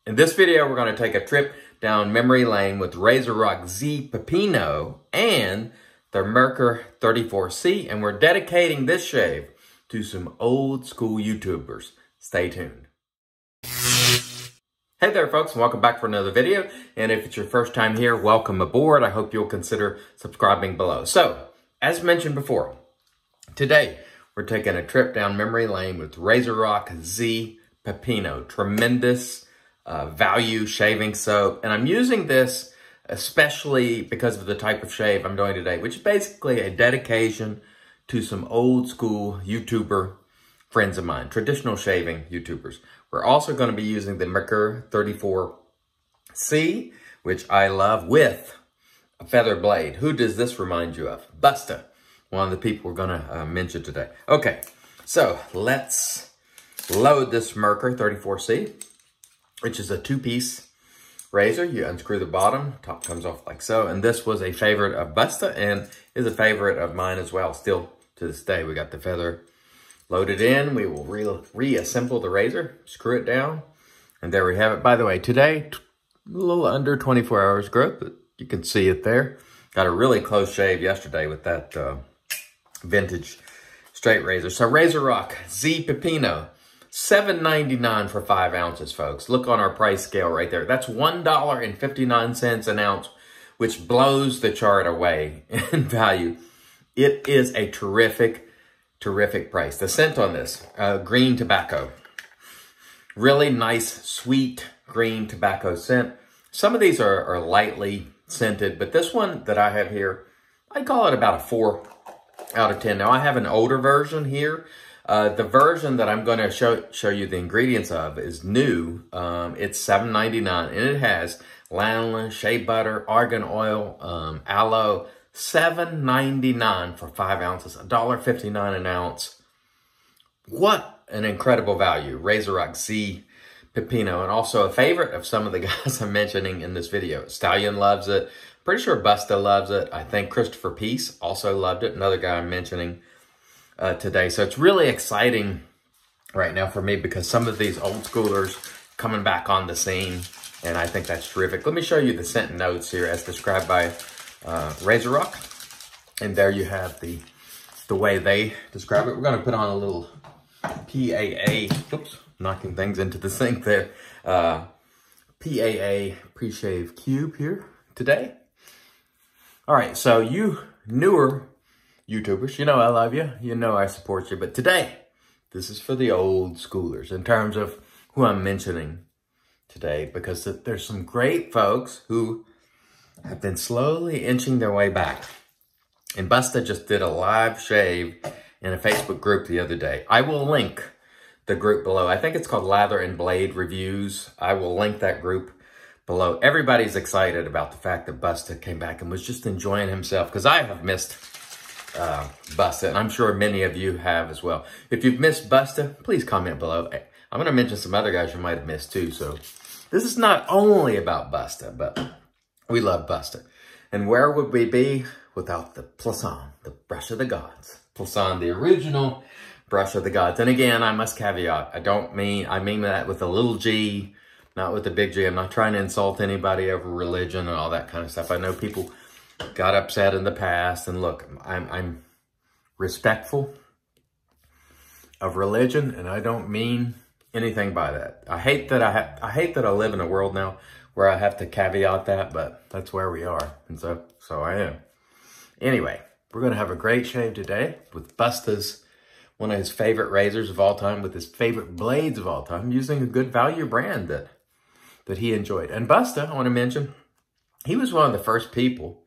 In this video, we're going to take a trip down memory lane with RazoRock Z Peppino and the Merkur 34C, and we're dedicating this shave to some old school YouTubers. Stay tuned. Hey there folks, and welcome back for another video. And if it's your first time here, welcome aboard. I hope you'll consider subscribing below. So, as mentioned before, today we're taking a trip down memory lane with RazoRock Z Peppino. Tremendous value shaving soap. And I'm using this especially because of the type of shave I'm doing today, which is basically a dedication to some old school YouTuber friends of mine, traditional shaving YouTubers. We're also going to be using the Merkur 34C, which I love, with a feather blade. Who does this remind you of? Busta, one of the people we're going to mention today. Okay, so let's load this Merkur 34C, which is a two-piece razor. You unscrew the bottom, top comes off like so. And this was a favorite of Busta and is a favorite of mine as well. Still to this day, we got the feather loaded in. We will reassemble the razor, screw it down, and there we have it. By the way, today, a little under 24 hours growth, but you can see it there. Got a really close shave yesterday with that vintage straight razor. So RazoRock Z Peppino, $7.99 for 5 ounces, folks. Look on our price scale right there. That's $1.59 an ounce, which blows the chart away in value. It is a terrific price. The scent on this, green tobacco. Really nice, sweet green tobacco scent. Some of these are lightly scented, but this one that I have here, I call it about a 4 out of 10. Now, I have an older version here. The version that I'm going to show you the ingredients of is new. It's $7.99, and it has lanolin, shea butter, argan oil, aloe. $7.99 for 5 ounces, $1.59 an ounce. What an incredible value. RazoRock Z Peppino, and also a favorite of some of the guys I'm mentioning in this video. Stallion loves it. Pretty sure Busta loves it. I think Christopher Peace also loved it. Another guy I'm mentioning today. So it's really exciting right now for me because some of these old schoolers coming back on the scene, and I think that's terrific. Let me show you the scent notes here as described by RazoRock, and there you have the way they describe it. We're going to put on a little PAA, oops, knocking things into the sink there, PAA pre-shave cube here today. All right, so you newer YouTubers, you know I love you, you know I support you, but today, this is for the old schoolers in terms of who I'm mentioning today, because there's some great folks who have been slowly inching their way back. And Busta just did a live shave in a Facebook group the other day. I will link the group below. I think it's called Lather and Blade Reviews. I will link that group below. Everybody's excited about the fact that Busta came back and was just enjoying himself, because I have missed Busta, and I'm sure many of you have as well. If you've missed Busta, please comment below. I'm going to mention some other guys you might have missed too. So this is not only about Busta, but we love Busta. And where would we be without the Plisson, the brush of the gods? Plisson, the original brush of the gods. And again, I must caveat, I mean that with a little g, not with a big G. I'm not trying to insult anybody over religion and all that kind of stuff. I know people got upset in the past, and look, I'm respectful of religion, and I don't mean anything by that. I hate that I live in a world now where I have to caveat that, but that's where we are, and so I am. Anyway, we're going to have a great shave today with Busta's, one of his favorite razors of all time, with his favorite blades of all time, using a good value brand that he enjoyed. And Busta, I want to mention, he was one of the first people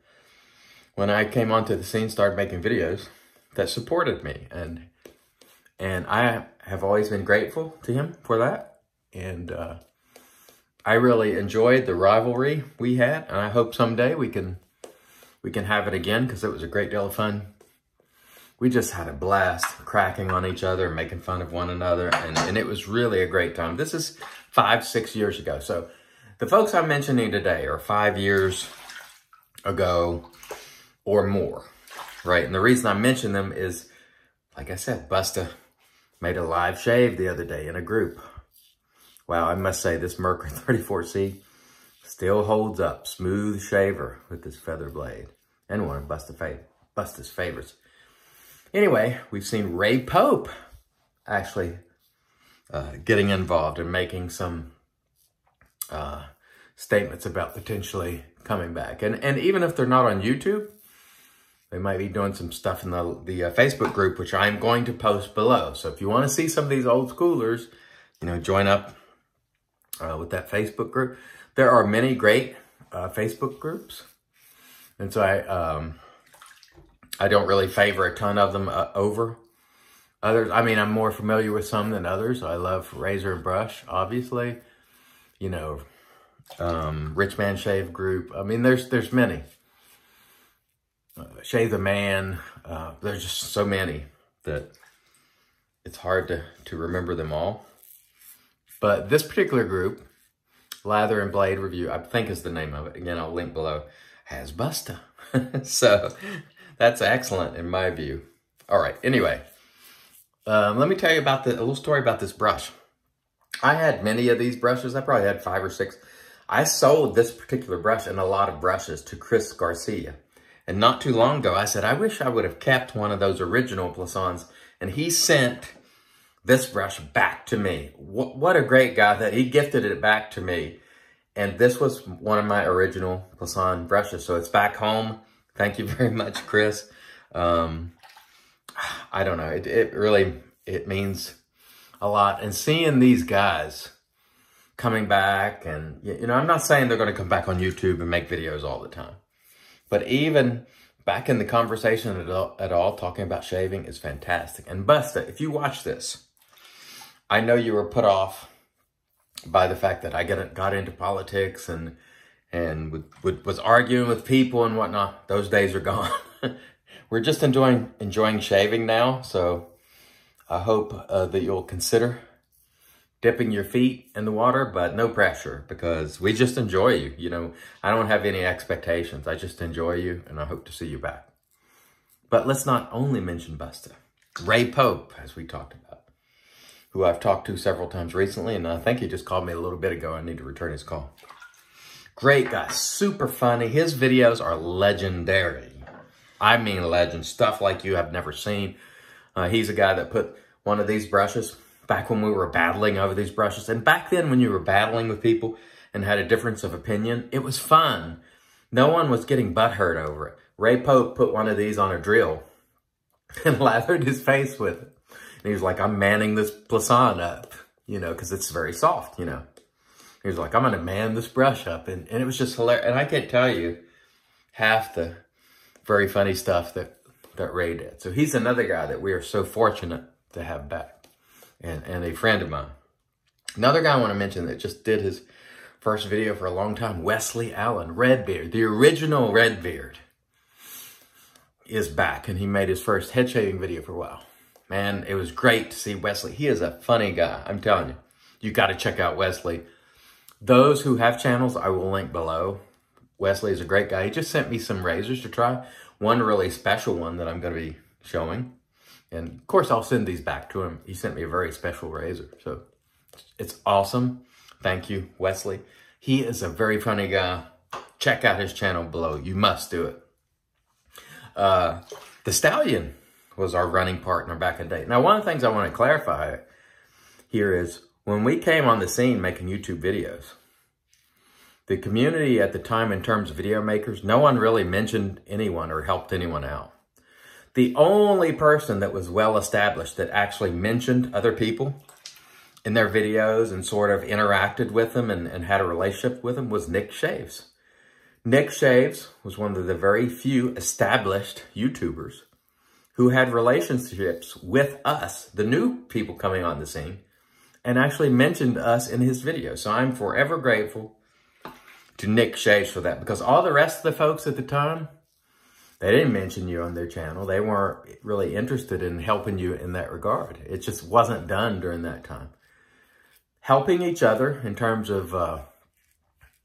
when I came onto the scene, started making videos, that supported me. And I have always been grateful to him for that. And I really enjoyed the rivalry we had. And I hope someday we can have it again, because it was a great deal of fun. We just had a blast cracking on each other, making fun of one another. And it was really a great time. This is 5-6 years ago. So the folks I'm mentioning today are 5 years ago or more, right? And the reason I mention them is, like I said, Busta made a live shave the other day in a group Wow, I must say this Merkur 34C still holds up. Smooth shaver with this feather blade. And one of Busta's favorites. Anyway, we've seen Ray Pope actually getting involved and making some statements about potentially coming back. And even if they're not on YouTube, they might be doing some stuff in the Facebook group, which I'm going to post below. So if you want to see some of these old schoolers, you know, join up with that Facebook group. There are many great Facebook groups. And so I don't really favor a ton of them over others. I mean, I'm more familiar with some than others. I love Razor and Brush, obviously. You know, Rich Man Shave Group. I mean, there's many. Shave the Man. There's just so many that it's hard to remember them all. But this particular group, Lather and Blade Review, I think is the name of it. Again, I'll link below. Has Busta. So that's excellent in my view. All right. Anyway, let me tell you about a little story about this brush. I had many of these brushes. I probably had 5 or 6. I sold this particular brush and a lot of brushes to Chris Garcia. And not too long ago, I said, I wish I would have kept one of those original Plissons. And he sent this brush back to me. What a great guy that he gifted it back to me. And this was one of my original Plisson brushes. So it's back home. Thank you very much, Chris. I don't know. It really means a lot. And seeing these guys coming back, and, you know, I'm not saying they're going to come back on YouTube and make videos all the time. But even back in the conversation at all, talking about shaving is fantastic. And Busta, if you watch this, I know you were put off by the fact that I got into politics and was arguing with people and whatnot. Those days are gone. We're just enjoying shaving now. So I hope that you'll consider dipping your feet in the water, but no pressure, because we just enjoy you. You know, I don't have any expectations. I just enjoy you, and I hope to see you back. But let's not only mention Busta. Ray Pope, as we talked about, who I've talked to several times recently, and I think he just called me a little bit ago. I need to return his call. Great guy, super funny. His videos are legendary. I mean legend, stuff like you have never seen. He's a guy that put one of these brushes back when we were battling over these brushes. And back then when you were battling with people and had a difference of opinion, it was fun. No one was getting butthurt over it. Ray Pope put one of these on a drill and lathered his face with it. And he was like, I'm manning this Plisson up, you know, because it's very soft, you know. He was like, I'm going to man this brush up. And it was just hilarious. And I can't tell you half the very funny stuff that Ray did. So he's another guy that we are so fortunate to have back. And a friend of mine. Another guy I want to mention that just did his first video for a long time, Wesley Allen, Redbeard. The original Redbeard is back, and he made his first head shaving video for a while. Man, it was great to see Wesley. He is a funny guy, I'm telling you. You got to check out Wesley. Those who have channels, I will link below. Wesley is a great guy. He just sent me some razors to try. One really special one that I'm going to be showing. And, of course, I'll send these back to him. He sent me a very special razor. So, it's awesome. Thank you, Wesley. He is a very funny guy. Check out his channel below. You must do it. The Stallion was our running partner back in the day. Now, one of the things I want to clarify here is when we came on the scene making YouTube videos, the community at the time in terms of video makers, no one really mentioned anyone or helped anyone out. The only person that was well established that actually mentioned other people in their videos and sort of interacted with them and had a relationship with them was Nick Shaves. Nick Shaves was one of the very few established YouTubers who had relationships with us, the new people coming on the scene, and actually mentioned us in his video. So I'm forever grateful to Nick Shaves for that, because all the rest of the folks at the time, they didn't mention you on their channel. They weren't really interested in helping you in that regard. It just wasn't done during that time. Helping each other in terms of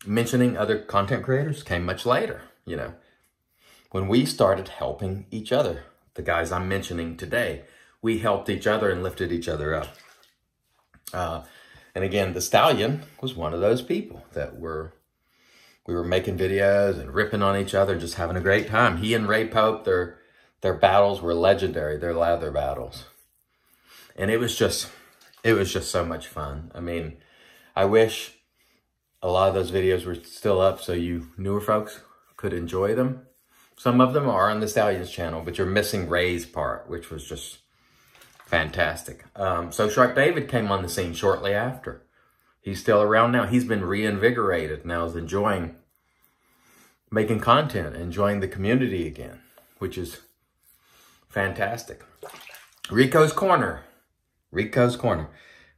mentioning other content creators came much later, you know. When we started helping each other, the guys I'm mentioning today, we helped each other and lifted each other up. And again, the Stallion was one of those people that we were making videos and ripping on each other, just having a great time. He and Ray Pope, their battles were legendary, their lather battles. And it was just so much fun. I mean, I wish a lot of those videos were still up so you newer folks could enjoy them. Some of them are on the Stallion's channel, but you're missing Ray's part, which was just fantastic. So Shark David came on the scene shortly after. He's still around now. He's been reinvigorated. Now is enjoying making content, enjoying the community again, which is fantastic. Rico's Corner. Rico's Corner.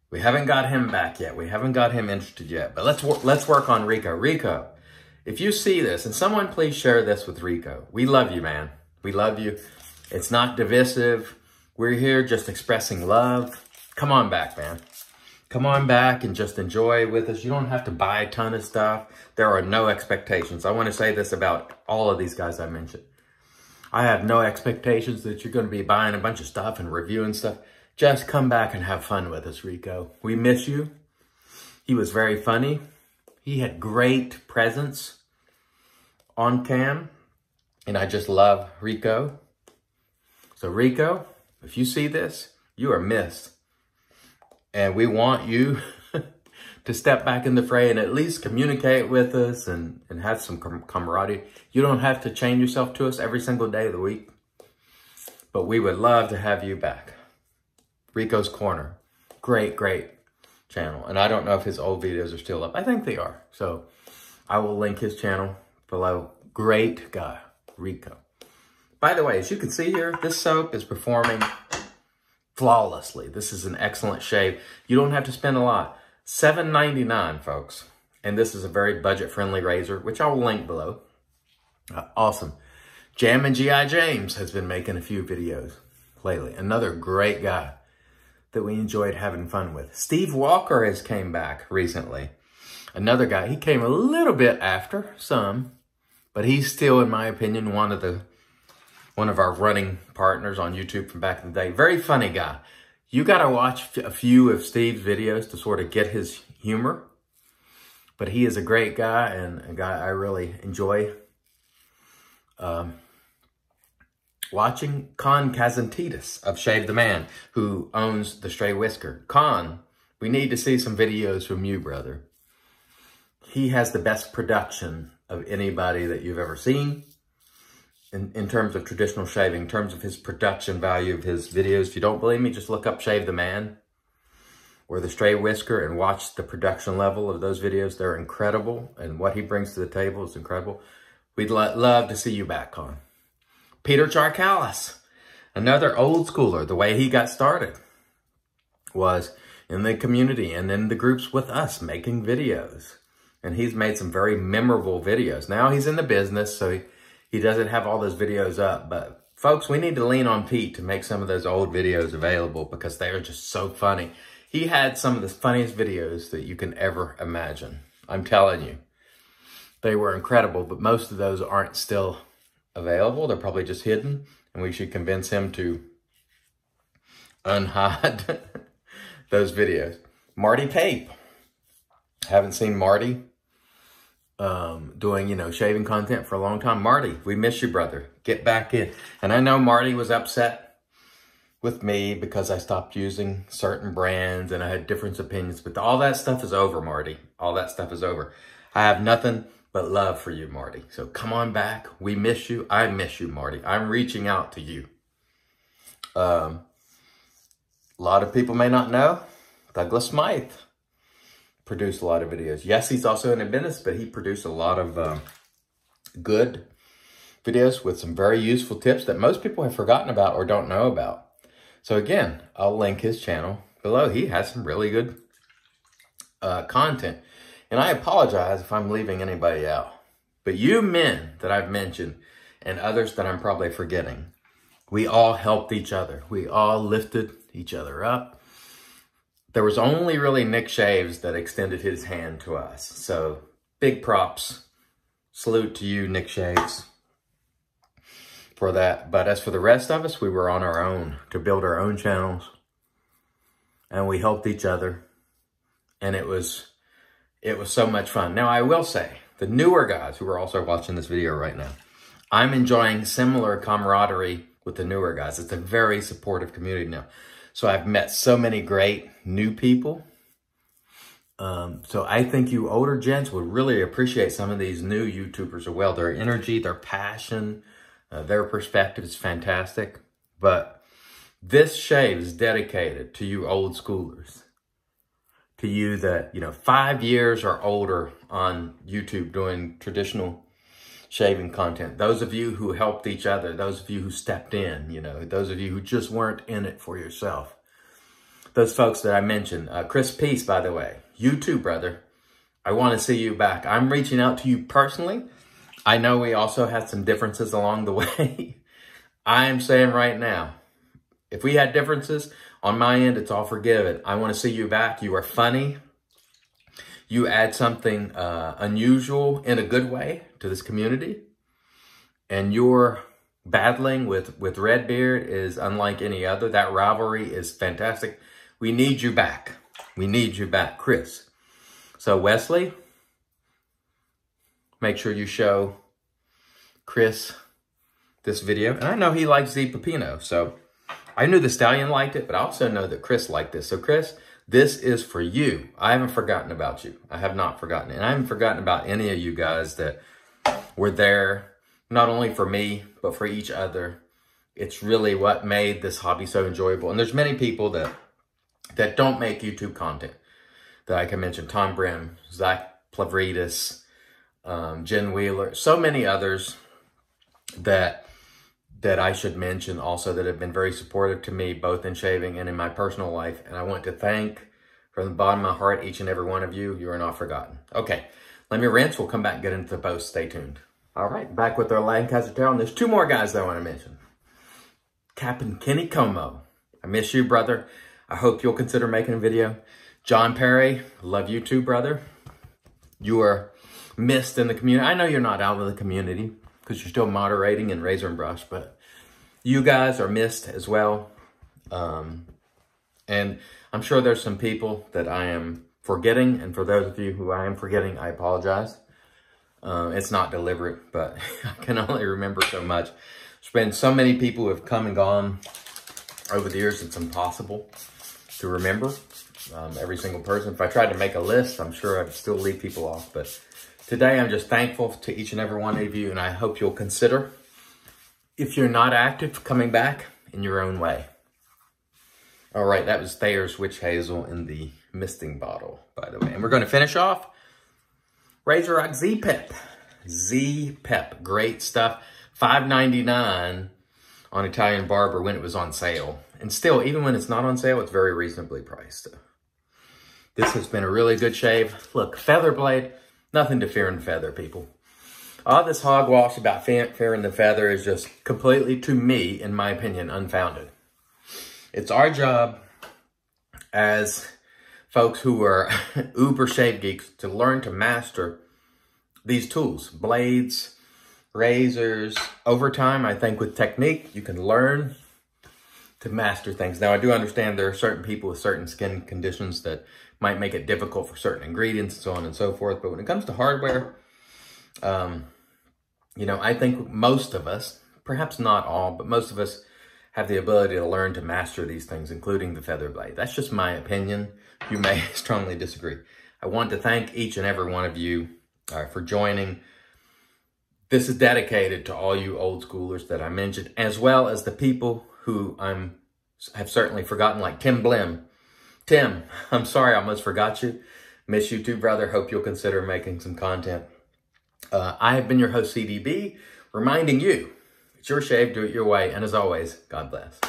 We haven't got him back yet. We haven't got him interested yet. But let's work on Rico. Rico, if you see this, and someone please share this with Rico. We love you, man. We love you. It's not divisive. We're here just expressing love. Come on back, man. Come on back and just enjoy with us. You don't have to buy a ton of stuff. There are no expectations. I want to say this about all of these guys I mentioned. I have no expectations that you're going to be buying a bunch of stuff and reviewing stuff. Just come back and have fun with us, Rico. We miss you. He was very funny. He had great presence on cam. And I just love Rico. So Rico, if you see this, you are missed. And we want you to step back in the fray and at least communicate with us and have some camaraderie. You don't have to chain yourself to us every single day of the week. But we would love to have you back. Rico's Corner. Great, great channel. And I don't know if his old videos are still up. I think they are. So I will link his channel below. Great guy, Rico. By the way, as you can see here, this soap is performing flawlessly. This is an excellent shave. You don't have to spend a lot. $7.99, folks. And this is a very budget-friendly razor, which I will link below. Awesome. Jammin Gi James has been making a few videos lately. Another great guy that we enjoyed having fun with. Steve Walker has came back recently. Another guy. He came a little bit after some, but he's still, in my opinion, one of our running partners on YouTube from back in the day. Very funny guy. You got to watch a few of Steve's videos to sort of get his humor. But he is a great guy and a guy I really enjoy watching. Kazantzidis of Shave the Man, who owns the Stray Whisker. We need to see some videos from you, brother. He has the best production of anybody that you've ever seen. In terms of traditional shaving, in terms of his production value of his videos. If you don't believe me, just look up Shave the Man or the Stray Whisker and watch the production level of those videos. They're incredible, and what he brings to the table is incredible. We'd love to see you back, Con. Peter Charkalis, another old schooler. The way he got started was in the community and in the groups with us making videos. And he's made some very memorable videos. Now he's in the business, so he doesn't have all those videos up, but folks, we need to lean on Pete to make some of those old videos available because they are just so funny. He had some of the funniest videos that you can ever imagine. I'm telling you, they were incredible, but most of those aren't still available. They're probably just hidden, and we should convince him to unhide those videos. Marty Pape. Haven't seen Marty doing, shaving content for a long time. Marty, we miss you, brother. Get back in. And I know Marty was upset with me because I stopped using certain brands and I had different opinions, but all that stuff is over, Marty. All that stuff is over. I have nothing but love for you, Marty. So come on back. We miss you. I miss you, Marty. I'm reaching out to you. A lot of people may not know, Douglas Smythe produced a lot of videos. Yes, he's also in the business, but he produced a lot of good videos with some very useful tips that most people have forgotten about or don't know about. So again, I'll link his channel below. He has some really good content. And I apologize if I'm leaving anybody out. But you men that I've mentioned and others that I'm probably forgetting, we all helped each other. We all lifted each other up. There was only really Nick Shaves that extended his hand to us. So big props. Salute to you, Nick Shaves, for that. But as for the rest of us, we were on our own to build our own channels. And we helped each other. And it was so much fun. Now, I will say, the newer guys who are also watching this video right now, I'm enjoying similar camaraderie with the newer guys. It's a very supportive community now. So I've met so many great new people. So I think you older gents would really appreciate some of these new YouTubers as well. Their energy, their passion, their perspective is fantastic. But this shave is dedicated to you old schoolers. To you that, 5 years or older on YouTube doing traditional shaving content. Those of you who helped each other. Those of you who stepped in, those of you who just weren't in it for yourself. Those folks that I mentioned. Chris Peace, by the way. You too, brother. I want to see you back. I'm reaching out to you personally. I know we also had some differences along the way. I am saying right now, if we had differences, on my end, it's all forgiven. I want to see you back. You are funny. You add something unusual in a good way to this community. And your battling with Redbeard is unlike any other. That rivalry is fantastic. We need you back. We need you back, Chris. So, Wesley, make sure you show Chris this video. And I know he likes the Peppino, so I knew the stallion liked it, but I also know that Chris liked this. So, Chris, this is for you. I haven't forgotten about you. I have not forgotten. And I haven't forgotten about any of you guys that were there, not only for me, but for each other. It's really what made this hobby so enjoyable. And there's many people that don't make YouTube content that I can mention. Tom Brim, Zac Plevritis, Jen Wheeler, so many others that I should mention also that have been very supportive to me, both in shaving and in my personal life. And I want to thank from the bottom of my heart, each and every one of you. You are not forgotten. Okay, let me rinse. We'll come back and get into the post. Stay tuned. All right, back with our Lancaster Tail. And there's two more guys that I want to mention. Captain Kenny Comeaux. I miss you, brother. I hope you'll consider making a video. John Perry, love you too, brother. You are missed in the community. I know you're not out of the community because you're still moderating and razor and brush, but you guys are missed as well. And I'm sure there's some people that I am forgetting. And for those of you who I am forgetting, I apologize. It's not deliberate, but I can only remember so much. There's been so many people who have come and gone over the years, it's impossible to remember every single person. If I tried to make a list, I'm sure I'd still leave people off. But today, I'm just thankful to each and every one of you, and I hope you'll consider, if you're not active, coming back in your own way. All right, that was Thayer's Witch Hazel in the misting bottle, by the way. And we're going to finish off RazoRock Z-Pep. Z-Pep, great stuff. $5.99 on Italian Barber when it was on sale. And still, even when it's not on sale, it's very reasonably priced. This has been a really good shave. Look, feather blade, nothing to fear in feather, people. All this hogwash about fearing the feather is just completely, to me, in my opinion, unfounded. It's our job as folks who are uber shave geeks to learn to master these tools, blades, razors. Over time, I think with technique, you can learn to master things. Now, I do understand there are certain people with certain skin conditions that might make it difficult for certain ingredients and so on and so forth. But when it comes to hardware, I think most of us, perhaps not all, but most of us have the ability to learn to master these things, including the feather blade. That's just my opinion. You may strongly disagree. I want to thank each and every one of you for joining. This is dedicated to all you old schoolers that I mentioned, as well as the people who have certainly forgotten, like Tim Blem. Tim, I'm sorry I almost forgot you. Miss you too, brother. Hope you'll consider making some content. I have been your host, CDB, reminding you, it's your shave, do it your way. And as always, God bless.